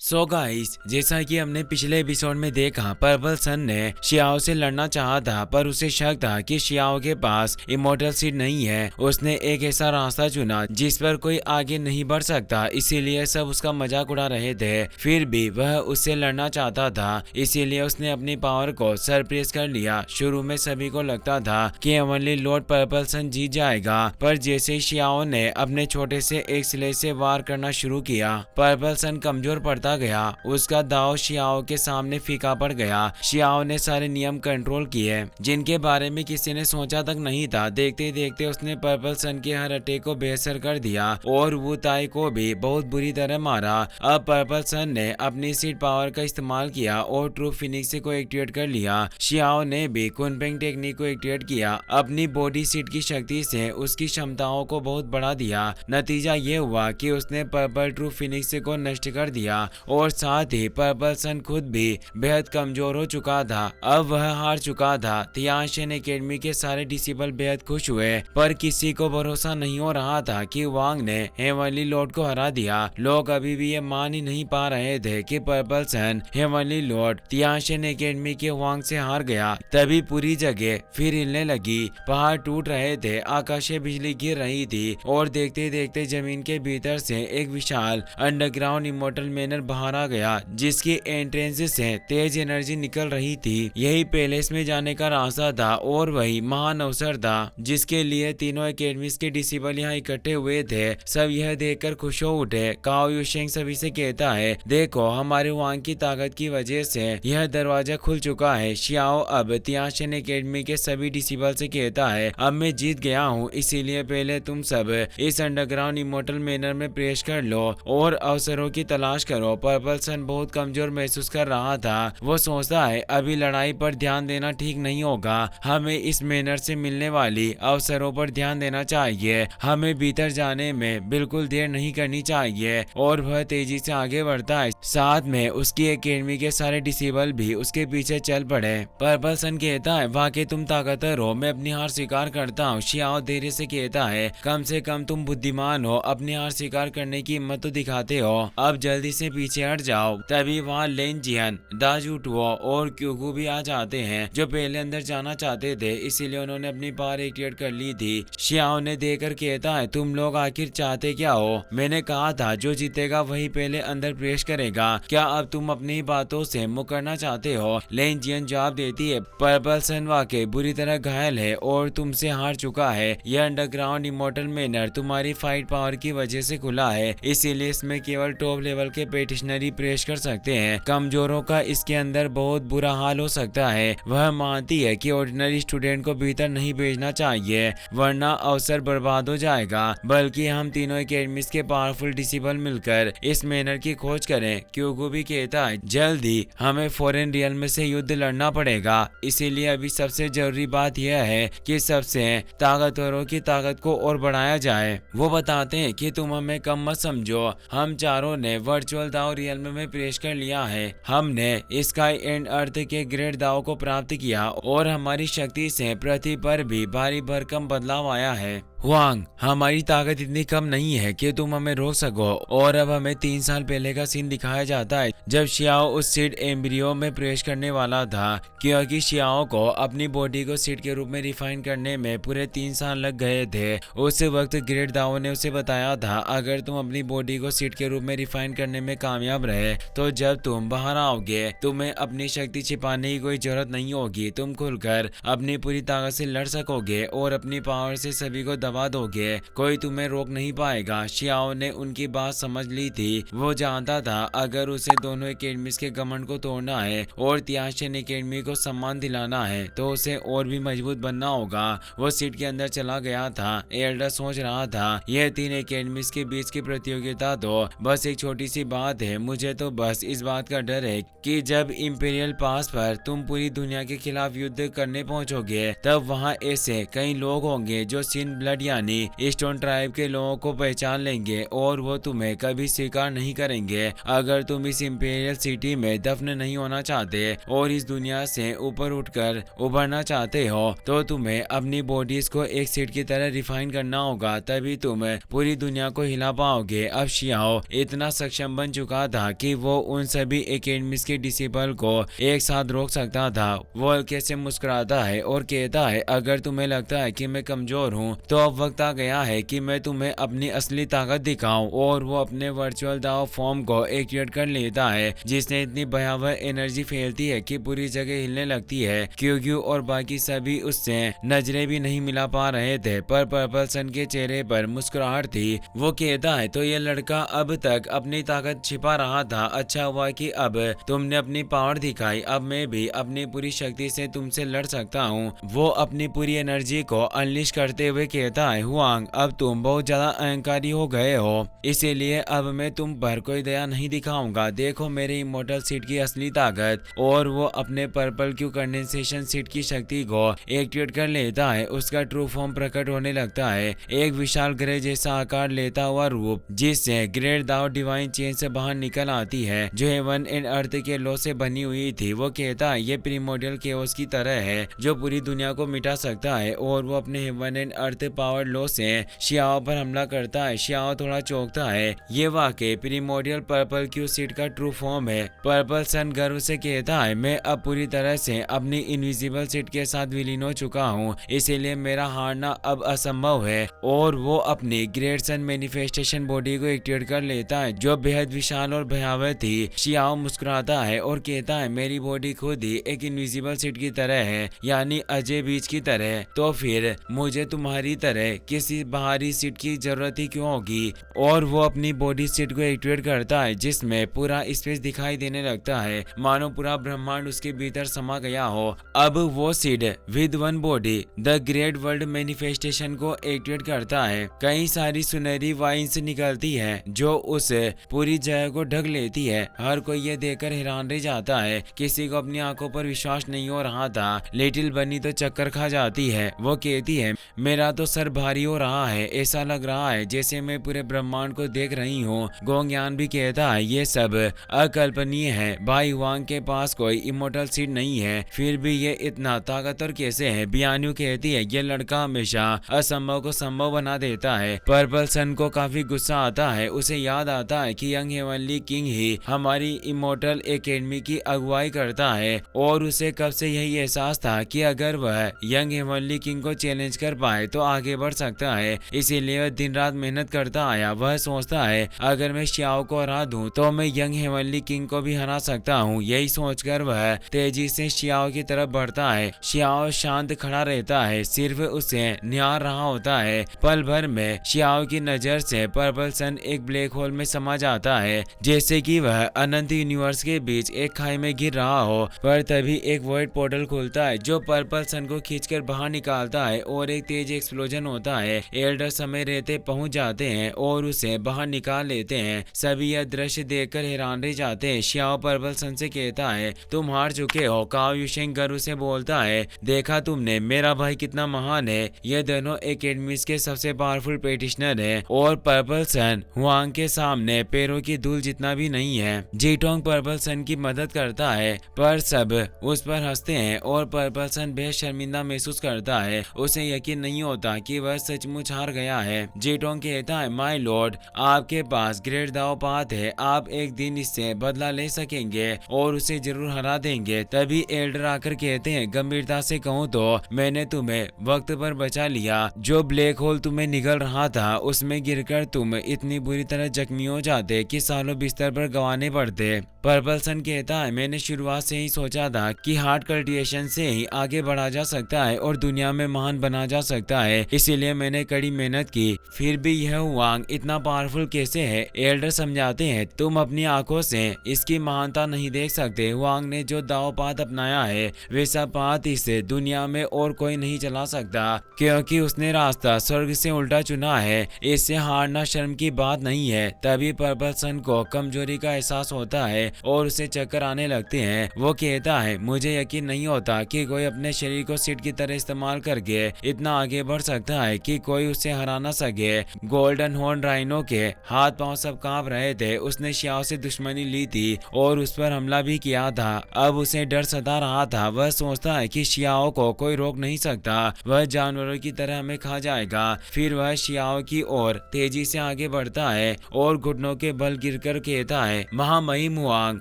So guys, जैसा कि हमने पिछले एपिसोड में देखा, पर्पल सन ने शियाओ से लड़ना चाहा था, पर उसे शक था कि शियाओ के पास इमोर्टल सीड नहीं है। उसने एक ऐसा रास्ता चुना जिस पर कोई आगे नहीं बढ़ सकता, इसीलिए सब उसका मजाक उड़ा रहे थे। फिर भी वह उससे लड़ना चाहता था, इसीलिए उसने अपनी पावर को सरप्रेस कर लिया। शुरू में सभी को लगता था कि हेवनली लॉर्ड पर्पल सन जीत जाएगा, पर जैसे ही शियाओ ने अपने छोटे से एक स्लेज से वार करना शुरू किया, पर्पल सन कमजोर पड़ता गया। उसका दाव शियाओ के सामने फीका पड़ गया। शियाओ ने सारे नियम कंट्रोल किए जिनके बारे में किसी ने सोचा तक नहीं था। देखते ही देखते उसने पर्पल सन के हर अटैक को बेअसर कर दिया और वू ताई को भी बहुत बुरी तरह मारा। अब पर्पल सन ने अपनी सीड पावर का इस्तेमाल किया और ट्रू फिनिक्स को एक्टिवेट कर लिया। शियाओ ने भी कुनपेंग टेक्निक को एक्टिवेट किया। अपनी बॉडी सीड की शक्ति से उसकी क्षमताओं को बहुत बढ़ा दिया। नतीजा ये हुआ कि उसने पर्पल ट्रू फिनिक्स को नष्ट कर दिया और साथ ही पर्पल सन खुद भी बेहद कमजोर हो चुका था। अब वह हार चुका था। तियानशेन एकेडमी के सारे डिसिबल बेहद खुश हुए, पर किसी को भरोसा नहीं हो रहा था कि वांग ने हेवनली लॉर्ड को हरा दिया। लोग अभी भी ये मान ही नहीं पा रहे थे कि पर्पल सन हेवनली लॉर्ड तियानशेन एकेडमी के वांग से हार गया। तभी पूरी जगह फिर हिलने लगी। पहाड़ टूट रहे थे, आकाशीय बिजली गिर रही थी और देखते देखते जमीन के भीतर से एक विशाल अंडरग्राउंड इमोर्टल मैनर बाहर आ गया, जिसकी एंट्रेंस से तेज एनर्जी निकल रही थी। यही पैलेस में जाने का रास्ता था और वही महान अवसर था जिसके लिए तीनों एकेडमीज के डिसिबल यहाँ इकट्ठे हुए थे। सब यह देखकर खुश हो उठे। काओ युशेंग सभी से कहता है, देखो हमारे वांग की ताकत की वजह से यह दरवाजा खुल चुका है। शियाओ अब तियानशेन एकेडमी के सभी डिसिबल से कहता है, अब मैं जीत गया हूँ, इसीलिए पहले तुम सब इस अंडरग्राउंड इमोर्टल मैनर में प्रवेश कर लो और अवसरों की तलाश करो। पर्पल सन बहुत कमजोर महसूस कर रहा था। वो सोचता है अभी लड़ाई पर ध्यान देना ठीक नहीं होगा, हमें इस मैनर से मिलने वाली अवसरों पर ध्यान देना चाहिए। हमें भीतर जाने में बिल्कुल देर नहीं करनी चाहिए। और वह तेजी से आगे बढ़ता है। साथ में उसकी एकेडमी के सारे डिसेबल भी उसके पीछे चल पड़े। पर्पल सन कहता है, वाकई तुम ताकतवर हो, मैं अपनी हार स्वीकार करता हूँ। शियाओ धीरे से कहता है, कम से कम तुम बुद्धिमान हो, अपनी हार स्वीकार करने की हिम्मत तो दिखाते हो, अब जल्दी से पीछे हट जाओ। तभी वहाँ लेन जियन, दाजुटुओ और क्यूगू भी आ जाते हैं, जो पहले अंदर जाना चाहते थे, इसीलिए उन्होंने अपनी पावर एक्टिवेट कर ली थी। शियाओ ने देखकर कहता है, तुम लोग आखिर चाहते क्या हो? मैंने कहा था जो जीतेगा वही पहले अंदर प्रवेश करेगा। क्या अब तुम अपनी बातों से मुकरना चाहते हो? लेन जियन जवाब देती है, पर्पल सन वाकई बुरी तरह घायल है और तुमसे हार चुका है। यह अंडरग्राउंड इमोर्टल मैनर तुम्हारी फाइट पावर की वजह से खुला है, इसीलिए इसमें केवल टॉप लेवल के पेटिशनरी प्रवेश कर सकते हैं। कमजोरों का इसके अंदर बहुत बुरा हाल हो सकता है। वह मानती है कि ऑर्डिनरी स्टूडेंट को भीतर नहीं भेजना चाहिए, वरना अवसर बर्बाद हो जाएगा। बल्कि हम तीनों एकेडमीज के पावरफुल डिसिबल मिलकर इस मैनर की खोज करें। क्यूगू भी कहता है, जल्दी हमें फॉरेन रियल में से युद्ध लड़ना पड़ेगा, इसीलिए अभी सबसे जरूरी बात यह है कि सबसे ताकतवरों की ताकत को और बढ़ाया जाए। वो बताते हैं कि तुम हमें कम मत समझो, हम चारों ने वर्चुअल दाव रियल में प्रवेश कर लिया है। हमने स्काई एंड अर्थ के ग्रेट दाव को प्राप्त किया और हमारी शक्ति से पृथ्वी पर भी भारी भरकम बदलाव आया है। वांग, हमारी ताकत इतनी कम नहीं है कि तुम हमें रोक सको। और अब हमें 3 साल पहले का सीन दिखाया जाता है, जब शियाओ उस सीड एम्ब्रियो में प्रवेश करने वाला था, क्योंकि शियाओ को अपनी बॉडी को सीड के रूप में रिफाइन करने में पूरे 3 साल लग गए थे। उस वक्त ग्रेट दाओ ने उसे बताया था, अगर तुम अपनी बॉडी को सीड के रूप में रिफाइन करने में कामयाब रहे तो जब तुम बाहर आओगे तुम्हें अपनी शक्ति छिपाने की कोई जरूरत नहीं होगी। तुम खुलकर अपनी पूरी ताकत से लड़ सकोगे और अपनी पावर से सभी को दबा दोगे, कोई तुम्हें रोक नहीं पाएगा। शियाओ ने उनकी बात समझ ली थी। वो जानता था अगर उसे दोनों एकेडमीज के घमंड को तोड़ना है और तियानशेन एकेडमी को सम्मान दिलाना है तो उसे और भी मजबूत बनना होगा। वो सीट के अंदर चला गया था। एल्डर सोच रहा था, यह 3 एकेडमीज के बीच की प्रतियोगिता तो बस एक छोटी सी बात है। मुझे तो बस इस बात का डर है कि जब इंपीरियल पास पर तुम पूरी दुनिया के खिलाफ युद्ध करने पहुंचोगे, तब वहां ऐसे कई लोग होंगे जो सिन ब्लड गार्ड यानी स्टोन ट्राइब के लोगों को पहचान लेंगे और वो तुम्हें कभी स्वीकार नहीं करेंगे। अगर तुम इस इंपीरियल सिटी में दफन नहीं होना चाहते और इस दुनिया से ऊपर उठकर उभरना चाहते हो तो तुम्हें अपनी बॉडीज को एक सीड की तरह रिफाइन करना होगा, तभी तुम पूरी दुनिया को हिला पाओगे। अब शियाओ इतना सक्षम बन चुका था कि वो उन सभी एकेडमीज के डिसिपल को एक साथ रोक सकता था। वो हल्के से मुस्कुराता है और कहता है, अगर तुम्हें लगता है कि मैं कमजोर हूँ तो अब वक्त आ गया है कि मैं तुम्हें अपनी असली ताकत दिखाऊं। और वो अपने वर्चुअल दाव फॉर्म को एक्टिवेट कर लेता है जिसने इतनी भयावह एनर्जी फैलती है कि पूरी जगह हिलने लगती है। क्योग्यू और बाकी सभी उससे नजरें भी नहीं मिला पा रहे थे, पर पर्पल सन के चेहरे पर मुस्कुराहट थी। वो कहता है, तो ये लड़का अब तक अपनी ताकत छिपा रहा था, अच्छा हुआ कि अब तुमने अपनी पावर दिखाई, अब मैं भी अपनी पूरी शक्ति से तुमसे लड़ सकता हूँ। वो अपनी पूरी एनर्जी को अनलिश करते हुए कहता है, हुआंग अब तुम बहुत ज्यादा अहंकारी हो गए हो, इसीलिए अब मैं तुम पर कोई दया नहीं दिखाऊंगा। देखो मेरे इमोर्टल सीट की असली ताकत। और वो अपने पर्पल क्यू कंडेंसेशन सीट की शक्ति को एक्टिवेट कर लेता है। उसका ट्रू फॉर्म प्रकट होने लगता है, एक विशाल ग्रह जैसा आकार लेता हुआ रूप जिससे ग्रेट दाव डिवाइन चेन से बाहर निकल आती है जो हेवन एंड अर्थ के लॉ से बनी हुई थी। वो कहता है, ये प्रीमोडियल केओस की तरह है जो पूरी दुनिया को मिटा सकता है। और वो अपने heaven and earth power law से शियाओ पर हमला करता है। शियाओ थोड़ा चौंकता है, ये वाकई प्रीमोडियल पर्पल क्यू सीट का ट्रू फॉर्म है। पर्पल सन गर्व से कहता है, मैं अब पूरी तरह से अपनी इनविजिबल सीट के साथ विलीन हो चुका हूँ, इसीलिए मेरा हारना अब असंभव है। और वो अपनी ग्रेट सन मैनिफेस्टेशन बॉडी को एक्टिवेट कर लेता है जो बेहद विशाल और भयावह थी। शियाओ मुस्कुराता है और कहता है, मेरी बॉडी खुद ही एक इनविजिबल सीट की तरह है, यानी अजय बीज की तरह, तो फिर मुझे तुम्हारी तरह किसी बाहरी सीट की जरूरत ही क्यों होगी। और वो अपनी बॉडी सीट को एक्टिवेट करता है जिसमें पूरा स्पेस दिखाई देने लगता है, मानो पूरा ब्रह्मांड उसके भीतर समा गया हो। अब वो seed with one body the great world manifestation को एक्टिवेट करता है। कई सारी सुनहरी वाइन्स निकलती है जो उस पूरी जगह को ढक लेती है। हर कोई ये देखकर हैरान रह जाता है, किसी को अपनी आंखों पर विश्वास नहीं हो रहा था। लिटिल बनी तो चक्कर खा जाती है। वो कहती है, मेरा तो सर भारी हो रहा है, ऐसा लग रहा है जैसे मैं पूरे ब्रह्मांड को देख रही हूँ। गोंगयान भी कहता है, ये सब अकल्पनीय है, भाई हुआंग के पास कोई इमोर्टल सीड नहीं है, फिर भी ये इतना ताकतवर कैसे है। बियान्यू कहती है, ये लड़का हमेशा असंभव को संभव बना देता है। पर्पल सन को काफी गुस्सा आता है, उसे याद आता है कि यंग हेवनली किंग ही हमारी इमोर्टल एकेडमी की अगुवाई करता है और उसे कब से यही एहसास था कि अगर वह यंग हेवनली किंग को चैलेंज कर पाए तो आगे बढ़ सकता है, इसीलिए वह दिन रात मेहनत करता आया। वह सोचता है, अगर मैं शियाओ को हरा दूं तो मैं यंग हेवनली किंग को भी हरा सकता हूँ। यही सोचकर वह तेजी से शियाओ की तरफ बढ़ता है। शियाओ शांत खड़ा रहता है, सिर्फ उसे निहार रहा होता है। पल भर में शियाओ की नजर से पर्पल सन एक ब्लैक होल में समा जाता है, जैसे कि वह अनंत यूनिवर्स के बीच एक खाई में गिर रहा हो। पर तभी एक वॉइड पोर्टल खुलता है जो पर्पल सन को खींचकर बाहर निकालता है और एक तेज एक्सप्लोजन होता है। एल्डर समय रहते पहुंच जाते हैं और उसे बाहर निकाल लेते हैं। सभी यह दृश्य देखकर हैरान रह जाते हैं। शियाओ पर्पल सन से कहता है, तुम हार चुके हो। काओ युशेंग गर्व से बोलता है, देखा तुमने मेरा भाई कितना महान है। ये दोनों एकेडमीज के सबसे पावरफुल पेटिशनर है और पर्पल सन हुआंग के सामने पैरों की धूल जितना भी नहीं है। जीटोंग पर्पल सन की मदद करता है पर सब उस पर हंसते हैं और पर्पल सन बेहद शर्मिंदा महसूस करता है। उसे यकीन नहीं होता कि वह सचमुच हार गया है। जीटोंग कहता है, माय लॉर्ड, आपके पास ग्रेट दाव पात है, आप एक दिन इससे बदला ले सकेंगे और उसे जरूर हरा देंगे। तभी एल्डर आकर कहते हैं, गंभीरता से कहूँ तो मैंने तुम्हें वक्त पर बचा लिया। जो ब्लैक होल तुम्हें निगल रहा था उसमें गिरकर तुम इतनी बुरी तरह जख्मी हो जाते कि सालों बिस्तर पर गंवाने पड़ते। पर्पल सन कहता है, मैंने शुरुआत से ही सोचा था कि हार्ट कल्टिवेशन से ही आगे बढ़ा जा सकता है और दुनिया में महान बना जा सकता है, इसीलिए मैंने कड़ी मेहनत की। फिर भी यह हुआंग इतना पावरफुल कैसे है? एल्डर समझाते हैं, तुम अपनी आंखों से इसकी महानता नहीं देख सकते। हुआंग ने जो दाव पात अपनाया है वैसा पात इस दुनिया में और कोई नहीं चला सकता, क्योंकि उसने रास्ता स्वर्ग से उल्टा चुना है। इससे हारना शर्म की बात नहीं है। तभी पर्पल सन को कमजोरी का एहसास होता है और उसे चक्कर आने लगते हैं। वो कहता है, मुझे यकीन नहीं होता कि कोई अपने शरीर को सीट की तरह इस्तेमाल करके इतना आगे बढ़ सकता होता है कि कोई उसे हरा ना सके। गोल्डन हॉर्न राइनो के हाथ पांव सब कांप रहे थे। उसने शियाओ से दुश्मनी ली थी और उस पर हमला भी किया था। अब उसे डर सता रहा था। वह सोचता है कि शियाओ को कोई रोक नहीं सकता, वह जानवरों की तरह हमें खा जाएगा। फिर वह शियाओ की ओर तेजी से आगे बढ़ता है और घुटनों के बल गिरकर कहता है, महामहिम मुआंग,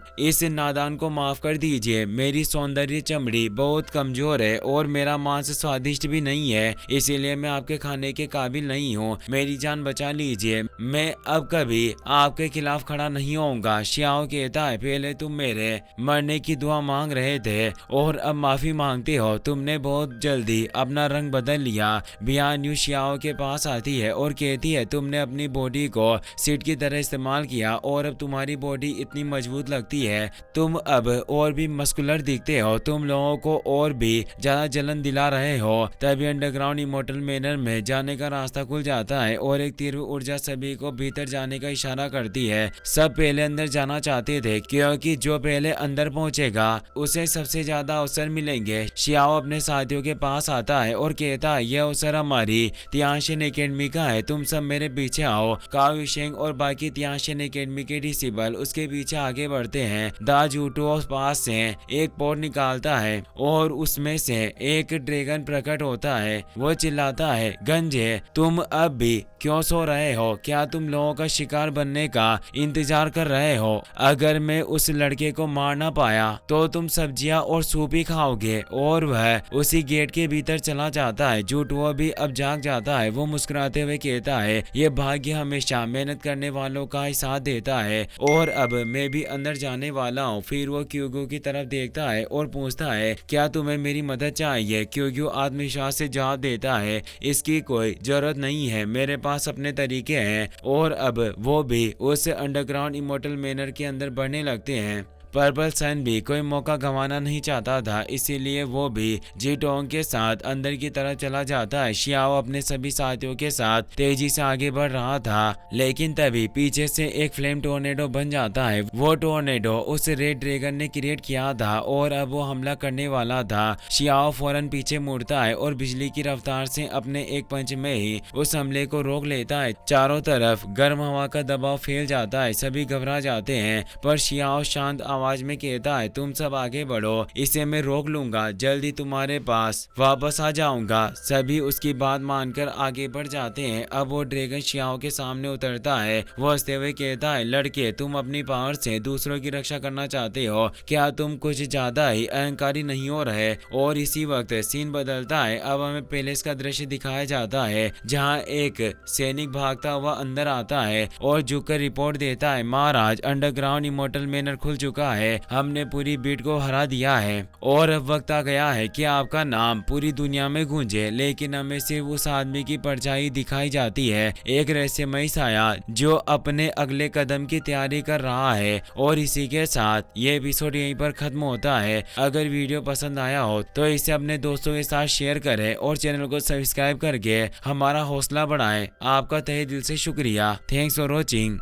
इस नादान को माफ कर दीजिए। मेरी सौंदर्य चमड़ी बहुत कमजोर है और मेरा मांस स्वादिष्ट भी नहीं है, इसीलिए मैं आपके खाने के काबिल नहीं हूँ। मेरी जान बचा लीजिए, मैं अब कभी आपके खिलाफ खड़ा नहीं होऊंगा। शियाओ कहता है, पहले तुम मेरे मरने की दुआ मांग रहे थे और अब माफी मांगते हो। तुमने बहुत जल्दी अपना रंग बदल लिया। बियान यू शियाओ के पास आती है और कहती है, तुमने अपनी बॉडी को सीट की तरह इस्तेमाल किया और अब तुम्हारी बॉडी इतनी मजबूत लगती है। तुम अब और भी मस्कुलर दिखते हो। तुम लोगों को और भी ज्यादा जलन दिला रहे हो। तभी अंडरग्राउंड इमोर्टल मैनर में जाने का रास्ता खुल जाता है और एक तीव्र ऊर्जा सभी को भीतर जाने का इशारा करती है। सब पहले अंदर जाना चाहते थे क्योंकि जो पहले अंदर पहुंचेगा उसे सबसे ज्यादा अवसर मिलेंगे। शियाओ अपने साथियों के पास आता है और कहता है, यह अवसर हमारी तियांशिन एकेडमी का है, तुम सब मेरे पीछे आओ। काओ शेंग और बाकी तियांशिन एकेडमी के डिसिबल उसके पीछे आगे बढ़ते हैं। दा जूटो पास से एक पोर्ट निकालता है और उसमें से एक ड्रैगन प्रकट होता है। वो चिल्लाता है, गंजे, तुम अब भी क्यों सो रहे हो? क्या तुम लोगों का शिकार बनने का इंतजार कर रहे हो? अगर मैं उस लड़के को मार ना पाया तो तुम सब्जियां और सूप ही खाओगे। और वह उसी गेट के भीतर चला जाता है। जूटो भी अब जाग जाता है। वो मुस्कुराते हुए कहता है, ये भाग्य हमेशा मेहनत करने वालों का ही साथ देता है और अब मैं भी अंदर जाने वाला हूँ। फिर वो क्यूगो की तरफ देखता है और पूछता है, क्या तुम्हें मेरी मदद चाहिए? क्यूगो आत्मविश्वास से जवाब देता है, इसकी कोई जरूरत नहीं है, मेरे पास अपने तरीके हैं। और अब वो भी उस अंडरग्राउंड इमोर्टल मैनर के अंदर बढ़ने लगते हैं। पर्पल सन भी कोई मौका गंवाना नहीं चाहता था, इसीलिए वो भी जीटोंग के साथ अंदर की तरफ चला जाता है। शियाओ अपने सभी साथियों के साथ तेजी से आगे बढ़ रहा था, लेकिन तभी पीछे से एक फ्लेम टोर्नेडो बन जाता है। वो टोर्नेडो उस रेड ड्रैगन ने क्रिएट किया था और अब वो हमला करने वाला था। शियाओ फौरन पीछे मुड़ता है और बिजली की रफ्तार से अपने एक पंच में ही उस हमले को रोक लेता है। चारों तरफ गर्म हवा का दबाव फैल जाता है, सभी घबरा जाते हैं, पर शियाओ शांत आवाज में कहता है, तुम सब आगे बढ़ो, इसे मैं रोक लूंगा, जल्दी तुम्हारे पास वापस आ जाऊंगा। सभी उसकी बात मानकर आगे बढ़ जाते हैं। अब वो ड्रैगन शियाओ के सामने उतरता है। वो हंसते हुए कहता है, लड़के, तुम अपनी पावर से दूसरों की रक्षा करना चाहते हो, क्या तुम कुछ ज्यादा ही अहंकारी नहीं हो रहे? और इसी वक्त सीन बदलता है। अब हमें पैलेस का दृश्य दिखाया जाता है जहाँ एक सैनिक भागता हुआ अंदर आता है और झुककर रिपोर्ट देता है, महाराज, अंडरग्राउंड इमोर्टल मैनर खुल चुका है, हमने पूरी बीट को हरा दिया है और अब वक्त आ गया है कि आपका नाम पूरी दुनिया में गूंजे। लेकिन हमें सिर्फ उस आदमी की परछाई दिखाई जाती है, एक रहस्यमयी साया जो अपने अगले कदम की तैयारी कर रहा है। और इसी के साथ ये एपिसोड यहीं पर खत्म होता है। अगर वीडियो पसंद आया हो तो इसे अपने दोस्तों के साथ शेयर करें और चैनल को सब्सक्राइब करके हमारा हौसला बढ़ाएं। आपका तहे दिल से शुक्रिया। Thanks for watching.